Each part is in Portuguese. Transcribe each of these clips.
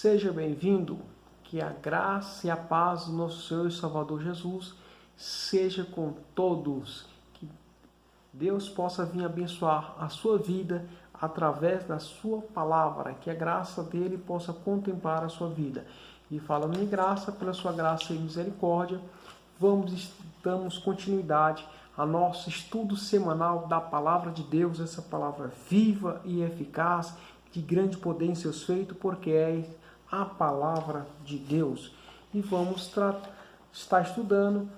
Seja bem-vindo, que a graça e a paz do nosso Senhor e Salvador Jesus seja com todos, que Deus possa vir abençoar a sua vida através da sua palavra, que a graça dele possa contemplar a sua vida. E falando em graça, pela sua graça e misericórdia, damos continuidade ao nosso estudo semanal da palavra de Deus, essa palavra viva e eficaz, de grande poder em seus feitos, porque é a palavra de Deus. E vamos estar estudando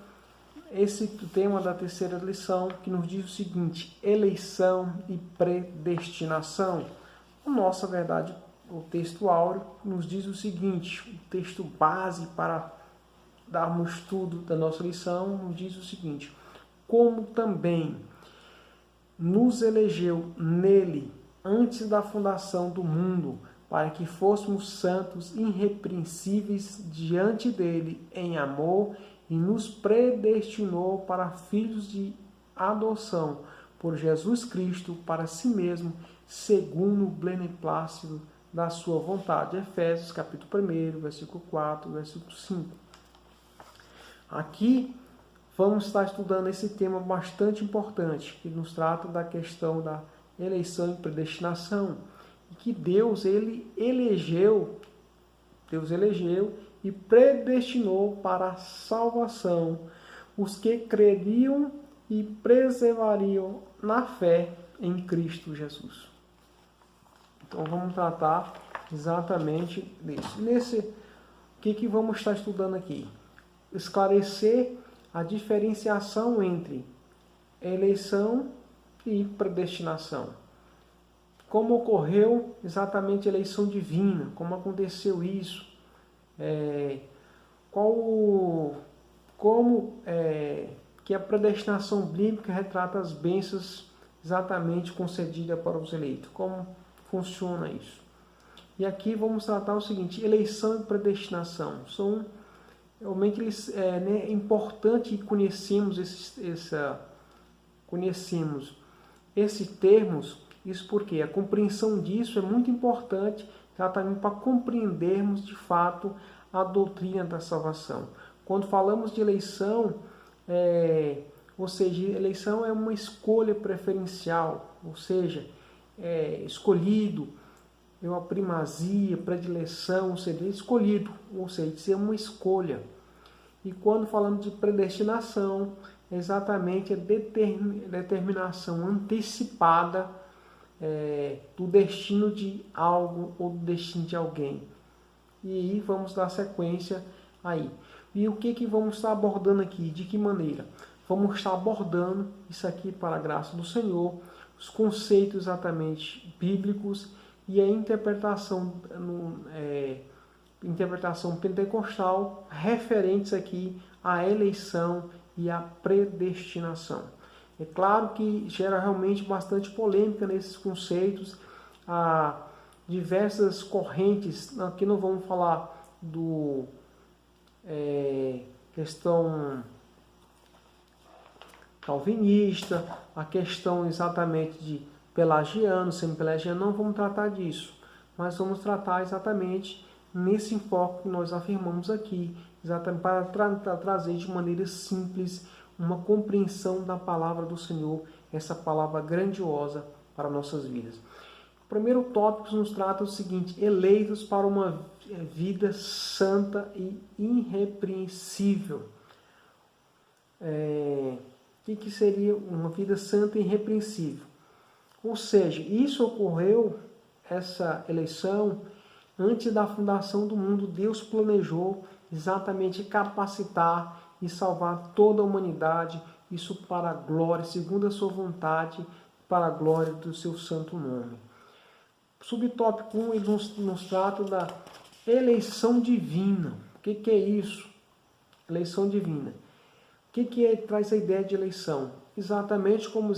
esse tema da terceira lição, que nos diz o seguinte: eleição e predestinação. A nossa verdade, o texto áureo nos diz o seguinte, o texto base para darmos estudo da nossa lição nos diz o seguinte: como também nos elegeu nele antes da fundação do mundo, para que fôssemos santos, irrepreensíveis diante dele em amor, e nos predestinou para filhos de adoção por Jesus Cristo para si mesmo, segundo o beneplácito da sua vontade. Efésios capítulo 1, versículo 4, versículo 5. Aqui vamos estar estudando esse tema bastante importante, que nos trata da questão da eleição e predestinação, e que Deus elegeu e predestinou para a salvação os que creriam e preservariam na fé em Cristo Jesus. Então vamos tratar exatamente disso. O que vamos estar estudando aqui? Esclarecer a diferenciação entre eleição e predestinação. Como ocorreu exatamente a eleição divina, como aconteceu isso, que a predestinação bíblica retrata as bênçãos exatamente concedidas para os eleitos, como funciona isso. E aqui vamos tratar o seguinte: eleição e predestinação são realmente é importante que conhecemos esses termos. Isso porque a compreensão disso é muito importante exatamente para compreendermos de fato a doutrina da salvação. Quando falamos de eleição, ou seja, eleição é uma escolha preferencial, ou seja, escolhido, é uma primazia, predileção, ou seja, escolhido, ou seja, ser uma escolha. E quando falamos de predestinação, é exatamente a determinação antecipada do destino de algo ou do destino de alguém. E aí vamos dar sequência aí. E o que vamos estar abordando aqui? De que maneira? Vamos estar abordando isso aqui para a graça do Senhor, os conceitos exatamente bíblicos e a interpretação pentecostal referentes aqui à eleição e à predestinação. É claro que gera realmente bastante polêmica nesses conceitos. Há diversas correntes. Aqui não vamos falar do questão calvinista, a questão exatamente de pelagiano, semi-pelagiano, não vamos tratar disso. Mas vamos tratar exatamente nesse enfoque que nós afirmamos aqui, exatamente para trazer de maneira simples uma compreensão da palavra do Senhor, essa palavra grandiosa para nossas vidas. O primeiro tópico nos trata o seguinte: eleitos para uma vida santa e irrepreensível. O que seria uma vida santa e irrepreensível? Ou seja, isso ocorreu, essa eleição, antes da fundação do mundo. Deus planejou exatamente capacitar e salvar toda a humanidade, isso para a glória, segundo a sua vontade, para a glória do seu santo nome. Subtópico 1, ele nos trata da eleição divina. O que é isso? Eleição divina. O que traz a ideia de eleição? Exatamente como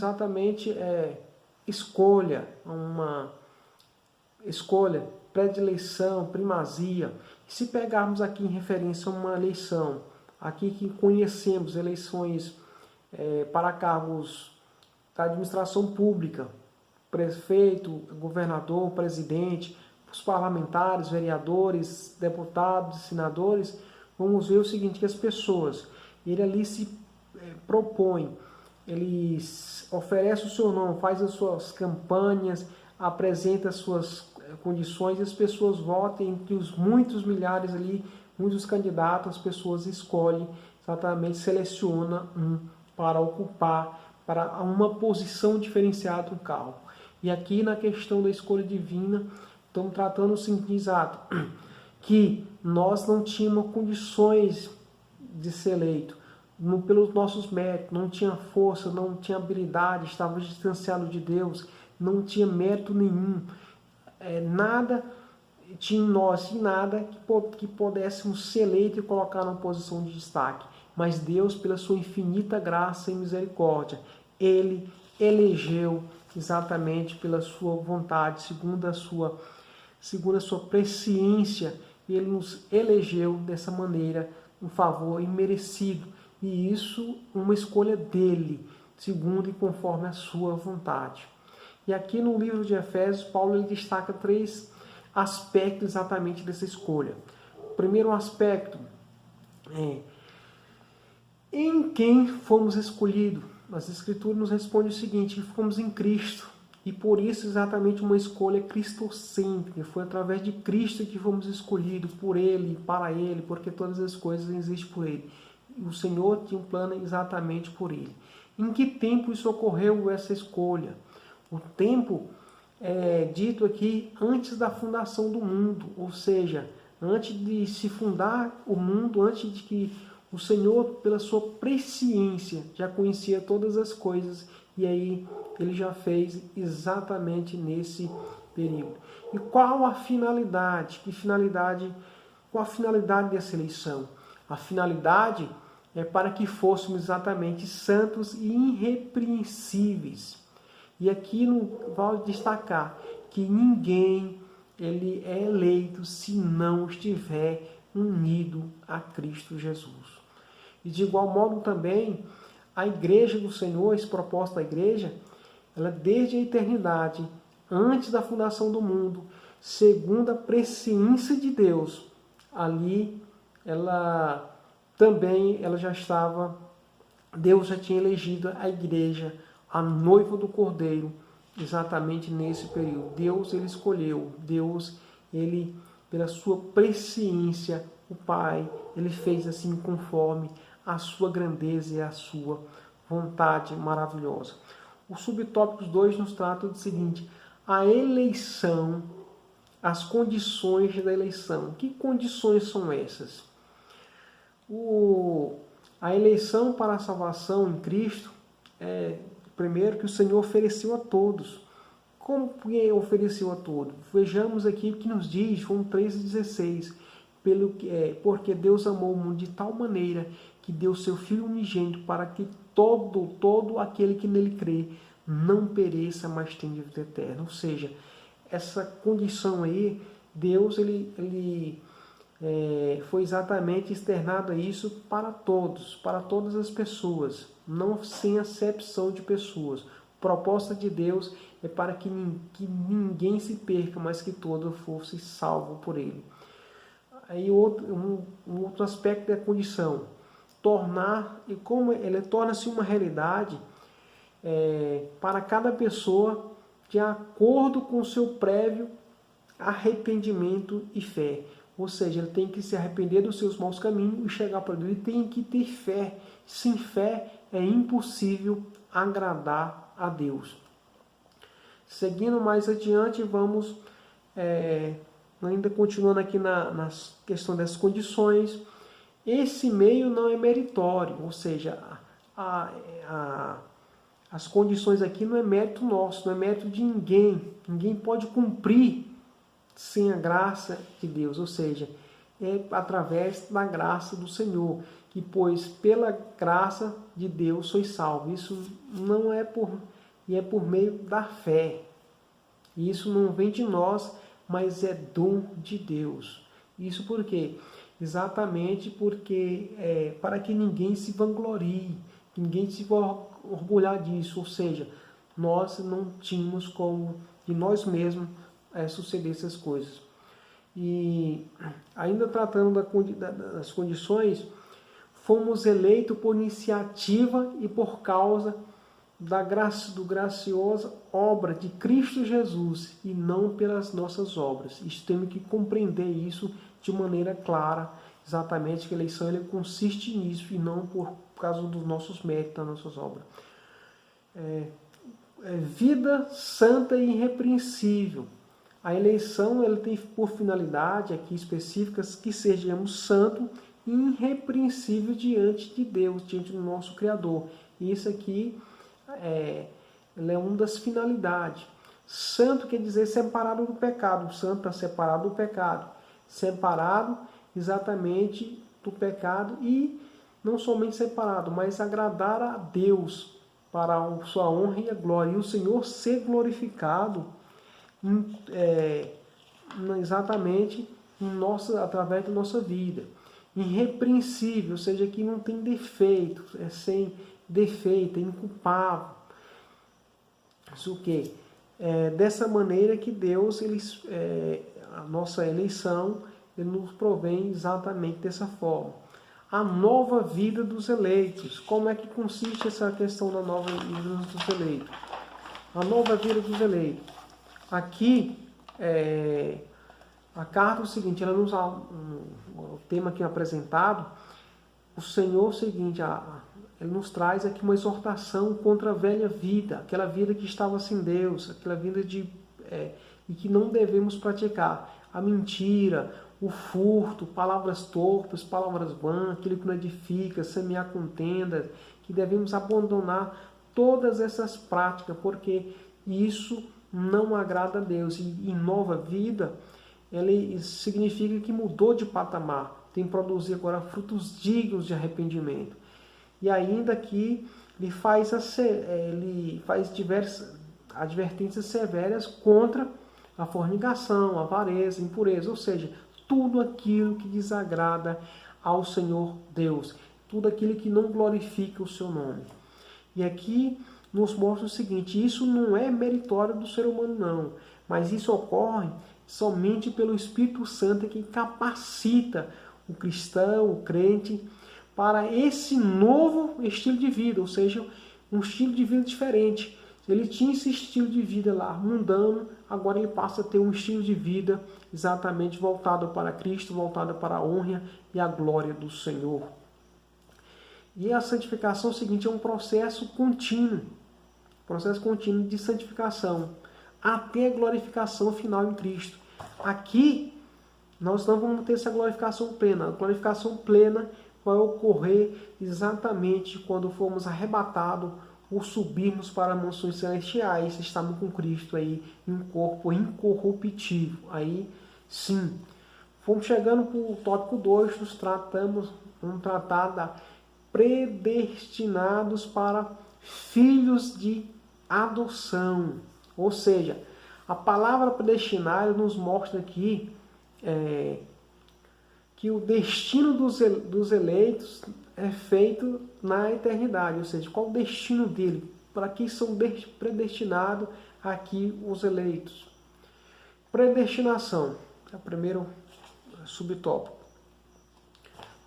escolha, uma escolha, predileção, primazia. Se pegarmos aqui em referência a uma eleição, aqui que conhecemos eleições para cargos da administração pública, prefeito, governador, presidente, os parlamentares, vereadores, deputados, senadores, vamos ver o seguinte, que as pessoas, ele ali se propõe, ele oferece o seu nome, faz as suas campanhas, apresenta as suas condições e as pessoas votam entre os muitos milhares ali, muitos candidatos, as pessoas escolhem, exatamente seleciona um para ocupar, para uma posição diferenciada no cargo. E aqui na questão da escolha divina, estamos tratando o seguinte, exato, que nós não tínhamos condições de ser eleito, pelos nossos méritos, não tinha força, não tinha habilidade, estava distanciado de Deus, não tinha mérito nenhum, nada tinha em nós, nada que pudéssemos ser eleitos e colocar numa posição de destaque. Mas Deus, pela sua infinita graça e misericórdia, Ele elegeu exatamente pela sua vontade, segundo a sua presciência, Ele nos elegeu dessa maneira, um favor imerecido. E isso, uma escolha dele, segundo e conforme a sua vontade. E aqui no livro de Efésios, Paulo ele destaca 3 aspectos exatamente dessa escolha. O primeiro aspecto é em quem fomos escolhidos. As Escrituras nos respondem o seguinte, que fomos em Cristo. E por isso exatamente uma escolha cristocêntrica. Foi através de Cristo que fomos escolhidos, por Ele, para Ele, porque todas as coisas existem por Ele. E o Senhor tinha um plano exatamente por Ele. Em que tempo isso ocorreu, essa escolha? O tempo é dito aqui antes da fundação do mundo, ou seja, antes de se fundar o mundo, antes de que o Senhor, pela sua presciência, já conhecia todas as coisas e aí Ele já fez exatamente nesse período. E qual a finalidade? Qual a finalidade dessa eleição? A finalidade é para que fôssemos exatamente santos e irrepreensíveis. E aqui vale destacar que ninguém ele é eleito se não estiver unido a Cristo Jesus. E de igual modo também, a igreja do Senhor, esse propósito da igreja, ela desde a eternidade, antes da fundação do mundo, segundo a presciência de Deus, ali ela já estava, Deus já tinha elegido a igreja, a noiva do Cordeiro, exatamente nesse período. Deus, ele escolheu, Deus, ele, pela sua presciência, o Pai, ele fez assim conforme a sua grandeza e a sua vontade maravilhosa. O subtópico 2 nos trata do seguinte, a eleição, as condições da eleição. Que condições são essas? A eleição para a salvação em Cristo primeiro que o Senhor ofereceu a todos. Como que ofereceu a todos? Vejamos aqui o que nos diz, João 3,16. Porque Deus amou o mundo de tal maneira que deu seu Filho unigênito para que todo aquele que nele crê não pereça, mas tenha vida eterna. Ou seja, essa condição aí, Deus ele foi exatamente externado a isso para todos, para todas as pessoas, não sem acepção de pessoas. A proposta de Deus é para que ninguém se perca, mas que todo fosse salvo por Ele. Aí um outro aspecto da condição, e como ele torna-se uma realidade para cada pessoa de acordo com o seu prévio arrependimento e fé. Ou seja, ele tem que se arrepender dos seus maus caminhos e chegar para Deus. Ele tem que ter fé. Sem fé é impossível agradar a Deus. Seguindo mais adiante, vamos ainda continuando aqui na questão das condições. Esse meio não é meritório, ou seja, as condições aqui não é mérito nosso, não é mérito de ninguém. Ninguém pode cumprir sem a graça de Deus, ou seja, é através da graça do Senhor, que pois pela graça de Deus sois salvos. Isso não é por meio da fé. Isso não vem de nós, mas é dom de Deus. Isso por quê? Exatamente porque para que ninguém se vanglorie, que ninguém se orgulhar disso, ou seja, nós não tínhamos como de nós mesmos suceder essas coisas. E ainda tratando das condições, fomos eleitos por iniciativa e por causa do graciosa obra de Cristo Jesus e não pelas nossas obras. Temos que compreender isso de maneira clara, exatamente que a eleição consiste nisso e não por causa dos nossos méritos, das nossas obras. Vida santa e irrepreensível. A eleição tem por finalidade aqui específicas que sejamos santos e irrepreensíveis diante de Deus, diante do nosso Criador. E isso aqui é uma das finalidades. Santo quer dizer separado do pecado. O santo está separado do pecado. Separado exatamente do pecado e não somente separado, mas agradar a Deus para a sua honra e a glória. E o Senhor ser glorificado exatamente através da nossa vida. Irrepreensível, ou seja, que não tem defeito, é sem defeito, é inculpável. Isso o quê? Dessa maneira que Deus, a nossa eleição, Ele nos provém exatamente dessa forma. A nova vida dos eleitos. Como é que consiste essa questão da nova vida dos eleitos? A nova vida dos eleitos. Aqui, a carta é o seguinte, o tema aqui apresentado, o Senhor é o seguinte, Ele nos traz aqui uma exortação contra a velha vida, aquela vida que estava sem Deus, aquela vida e que não devemos praticar. A mentira, o furto, palavras torpes, palavras vãs, aquilo que não edifica, semear contenda, que devemos abandonar todas essas práticas, porque isso não agrada a Deus. E nova vida, ele significa que mudou de patamar, tem que produzir agora frutos dignos de arrependimento. E ainda que ele faz diversas advertências severas contra a fornicação, a avareza, a impureza, ou seja, tudo aquilo que desagrada ao Senhor Deus, tudo aquilo que não glorifica o seu nome. E aqui nos mostra o seguinte, isso não é meritório do ser humano não, mas isso ocorre somente pelo Espírito Santo que capacita o cristão, o crente, para esse novo estilo de vida, ou seja, um estilo de vida diferente. Ele tinha esse estilo de vida lá, mundano, agora ele passa a ter um estilo de vida exatamente voltado para Cristo, voltado para a honra e a glória do Senhor. E a santificação, é o seguinte, é um processo contínuo de santificação, até a glorificação final em Cristo. Aqui, nós não vamos ter essa glorificação plena. A glorificação plena vai ocorrer exatamente quando formos arrebatados ou subirmos para mansões celestiais, estamos com Cristo aí em um corpo incorruptível. Aí sim. Fomos chegando para o tópico 2, vamos tratar da predestinados para filhos de adoção. Ou seja, a palavra predestinado nos mostra aqui que o destino dos eleitos é feito na eternidade, ou seja, qual o destino dele, para que são predestinados aqui os eleitos. Predestinação, é o primeiro subtópico.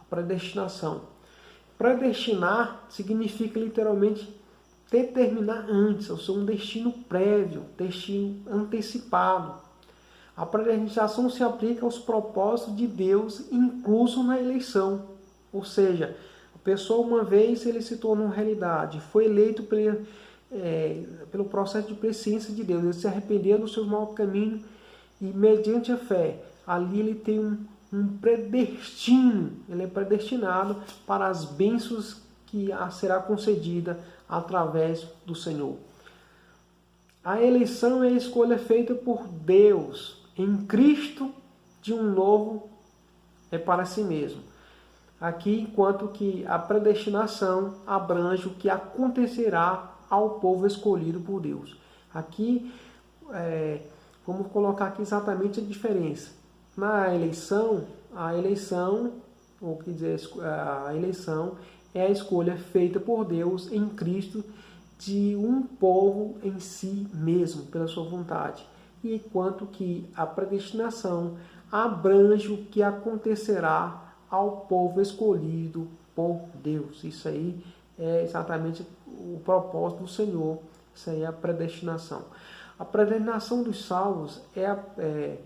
A predestinação. Predestinar significa literalmente determinar antes, ou seja, um destino prévio, destino antecipado. A predestinação se aplica aos propósitos de Deus incluso na eleição. Ou seja, a pessoa uma vez ele se tornou realidade, foi eleito pelo processo de presciência de Deus, ele se arrependeu dos seus maus caminhos e mediante a fé, ali ele tem um predestino, ele é predestinado para as bênçãos que será concedida através do Senhor. A eleição é a escolha feita por Deus em Cristo de um novo para si mesmo. Aqui, enquanto que a predestinação abrange o que acontecerá ao povo escolhido por Deus. Aqui, vamos colocar aqui exatamente a diferença. Na eleição, a eleição é a escolha feita por Deus em Cristo de um povo em si mesmo, pela sua vontade. e quanto que a predestinação abrange o que acontecerá ao povo escolhido por Deus. Isso aí é exatamente o propósito do Senhor, isso aí é a predestinação. A predestinação dos salvos é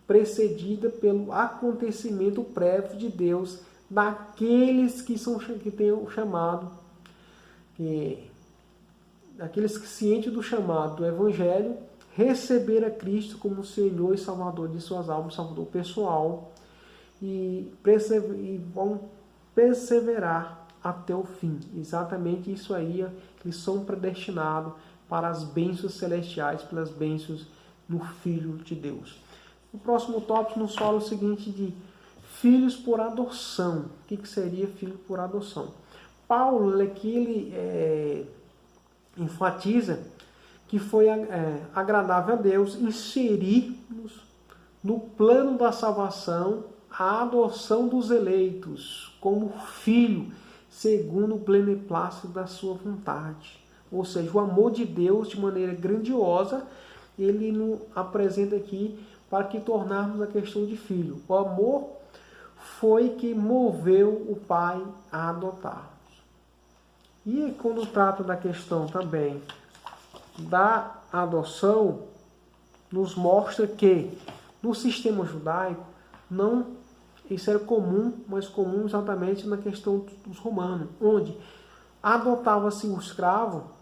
precedida pelo acontecimento prévio de Deus daqueles que têm o chamado, daqueles que cientes do chamado do Evangelho, receber a Cristo como Senhor e Salvador de suas almas, Salvador pessoal, e vão perseverar até o fim. Exatamente isso aí, eles são predestinados para as bênçãos celestiais, pelas bênçãos no Filho de Deus. O próximo tópico nos fala o seguinte de filhos por adoção. O que seria filho por adoção? Paulo aqui ele enfatiza que foi agradável a Deus inserir-nos no plano da salvação a adoção dos eleitos como filho, segundo o beneplácito da sua vontade. Ou seja, o amor de Deus, de maneira grandiosa, ele nos apresenta aqui para que tornarmos a questão de filho. O amor foi que moveu o Pai a adotarmos. E quando trata da questão também da adoção, nos mostra que no sistema judaico, isso era comum, mas comum exatamente na questão dos romanos, onde adotava-se o escravo,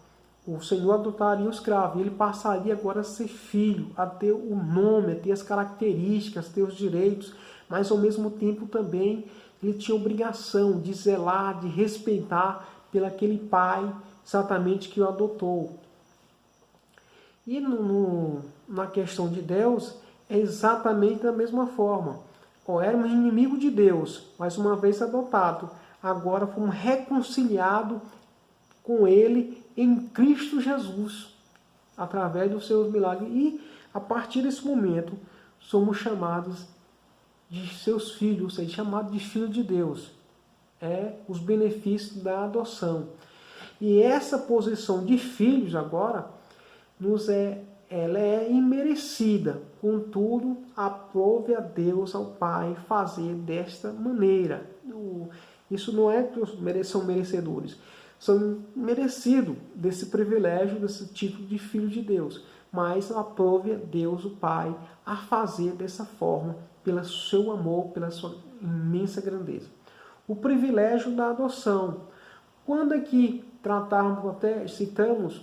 o Senhor adotaria o escravo, e ele passaria agora a ser filho, a ter o nome, a ter as características, a ter os direitos, mas ao mesmo tempo também ele tinha obrigação de zelar, de respeitar pelo aquele pai exatamente que o adotou. E na questão de Deus, é exatamente da mesma forma. Éramos inimigo de Deus, mas uma vez adotado, agora fomos reconciliados com Ele em Cristo Jesus, através dos seus milagres. E a partir desse momento, somos chamados de seus filhos, ou seja, chamados de filho de Deus. Os benefícios da adoção. E essa posição de filhos agora ela é imerecida. Contudo, aprove a Deus, ao Pai, fazer desta maneira. Isso não é que são merecedores. São merecidos desse privilégio, desse título de filho de Deus. Mas aprove a Deus, o Pai, a fazer dessa forma, pelo seu amor, pela sua imensa grandeza. O privilégio da adoção. Quando aqui tratarmos, até citamos,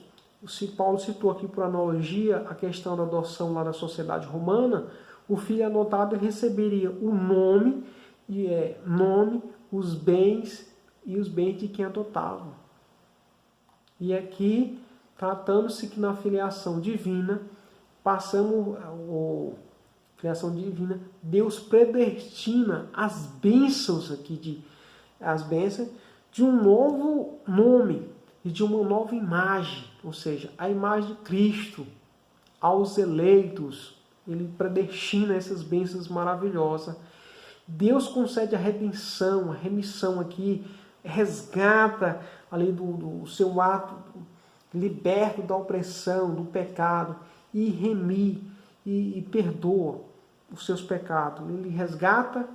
se Paulo citou aqui por analogia a questão da adoção lá da sociedade romana, o filho adotado receberia o nome, os bens e os bens de quem adotava. E aqui, tratando-se que na filiação divina, filiação divina, Deus predestina as bênçãos aqui, as bênçãos de um novo nome e de uma nova imagem, ou seja, a imagem de Cristo aos eleitos. Ele predestina essas bênçãos maravilhosas. Deus concede a redenção, a remissão aqui, resgata ali do seu ato, liberto da opressão, do pecado, e remir e perdoa os seus pecados. Ele resgata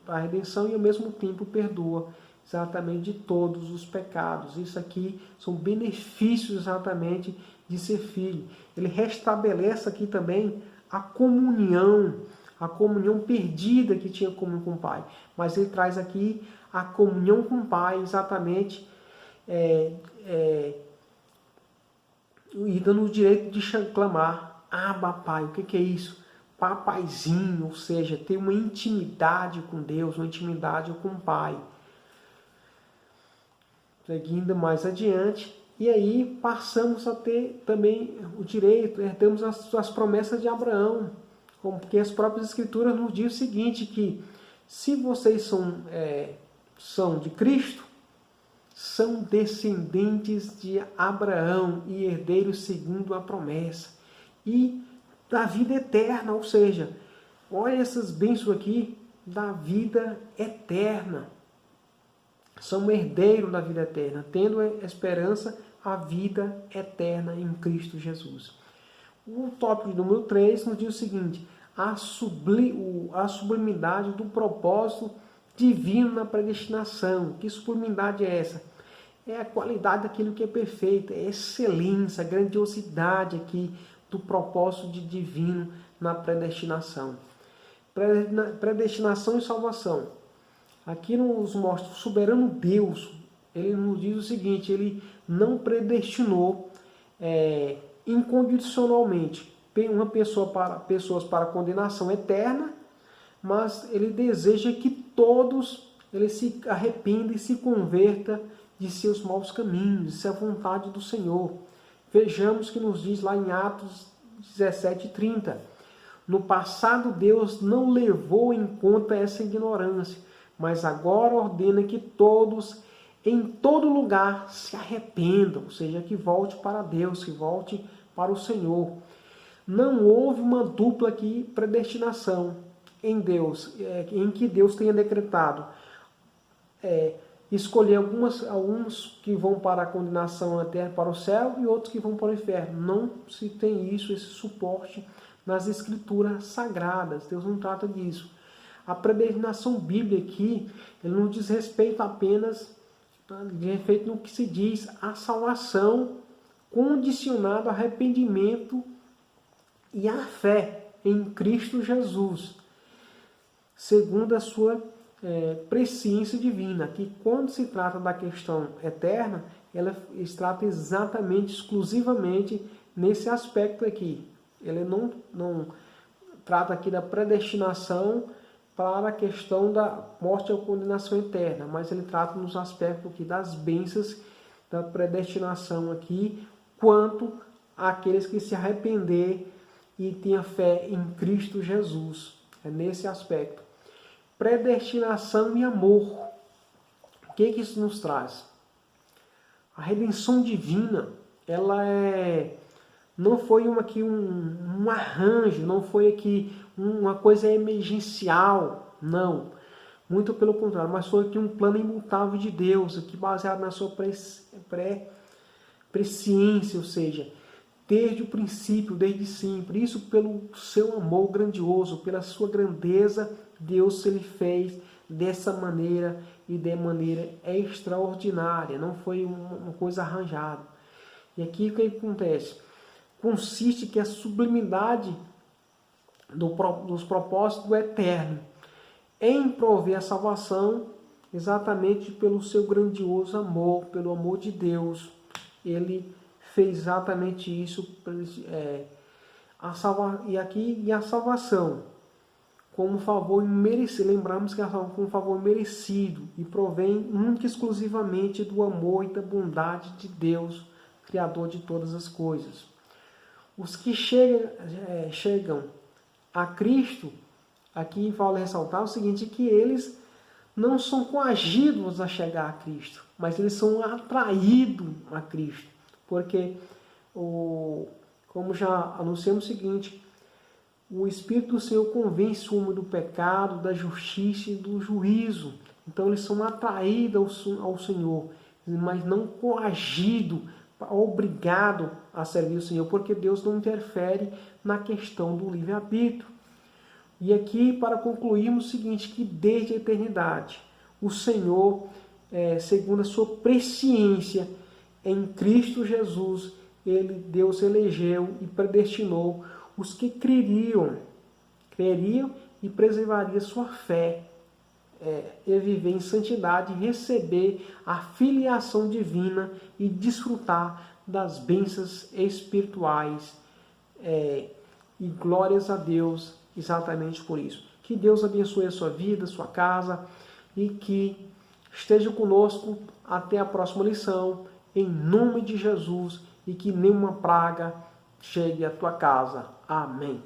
a redenção e ao mesmo tempo perdoa exatamente de todos os pecados. Isso aqui são benefícios exatamente de ser filho. Ele restabelece aqui também a comunhão perdida que tinha comunhão com o Pai. Mas ele traz aqui a comunhão com o Pai exatamente e dando o direito de clamar, Abba, Pai. O que é isso? Papaizinho, ou seja, ter uma intimidade com Deus, uma intimidade com o Pai. Seguindo mais adiante, e aí passamos a ter também o direito, herdamos as promessas de Abraão, porque as próprias Escrituras nos dizem o seguinte, que se vocês são de Cristo, são descendentes de Abraão e herdeiros segundo a promessa, e da vida eterna, ou seja, olha essas bênçãos aqui, da vida eterna. São herdeiros da vida eterna, tendo a esperança a vida eterna em Cristo Jesus. O tópico número 3 nos diz o seguinte: a sublimidade do propósito divino na predestinação. Que sublimidade é essa? É a qualidade daquilo que é perfeito, é a excelência, a grandiosidade aqui do propósito divino na predestinação. Predestinação e salvação. Aqui nos mostra o soberano Deus. Ele nos diz o seguinte: ele não predestinou incondicionalmente pessoas para condenação eterna, mas ele deseja que todos se arrependam e se convertam de seus maus caminhos. Isso é a vontade do Senhor. Vejamos que nos diz lá em Atos 17:30. No passado Deus não levou em conta essa ignorância, mas agora ordena que todos, em todo lugar, se arrependam, ou seja, que volte para Deus, que volte para o Senhor. Não houve uma dupla aqui predestinação em Deus, em que Deus tenha decretado escolher alguns que vão para a condenação eterna, para o céu, e outros que vão para o inferno. Não se tem esse suporte nas escrituras sagradas. Deus não trata disso. A predestinação bíblica aqui, ele não diz respeito apenas de respeito no que se diz a salvação condicionada ao arrependimento e à fé em Cristo Jesus, segundo a sua presciência divina. Que quando se trata da questão eterna, ela se trata exatamente, exclusivamente nesse aspecto aqui. Ele não trata aqui da predestinação para a questão da morte ou condenação eterna, mas ele trata nos aspectos aqui das bênçãos da predestinação aqui, quanto àqueles que se arrepender e tenha fé em Cristo Jesus. É nesse aspecto. Predestinação e amor. O que isso nos traz? A redenção divina, ela não foi um arranjo, não foi aqui uma coisa emergencial, não. Muito pelo contrário, mas foi aqui um plano imutável de Deus, aqui baseado na sua presciência, ou seja, desde o princípio, desde sempre. Isso pelo seu amor grandioso, pela sua grandeza, Deus ele fez dessa maneira e de maneira extraordinária. Não foi uma coisa arranjada. E aqui o que acontece? Consiste que a sublimidade dos propósitos do Eterno em prover a salvação, exatamente pelo seu grandioso amor, pelo amor de Deus. Ele fez exatamente isso. E a salvação como favor merecido. Lembramos que a salvação como favor merecido e provém única e exclusivamente do amor e da bondade de Deus, Criador de todas as coisas. Os que chegam a Cristo, aqui vale ressaltar o seguinte, que eles não são coagidos a chegar a Cristo, mas eles são atraídos a Cristo. Porque, como já anunciamos o seguinte, o Espírito do Senhor convence o homem do pecado, da justiça e do juízo. Então eles são atraídos ao Senhor, mas não coagidos, obrigado a servir o Senhor, porque Deus não interfere na questão do livre-arbítrio. E aqui, para concluirmos o seguinte, que desde a eternidade, o Senhor, segundo a sua presciência em Cristo Jesus, Deus elegeu e predestinou os que creriam e preservariam sua fé, e viver em santidade, receber a filiação divina e desfrutar das bênçãos espirituais. E glórias a Deus exatamente por isso. Que Deus abençoe a sua vida, a sua casa, e que esteja conosco até a próxima lição, em nome de Jesus, e que nenhuma praga chegue à tua casa. Amém.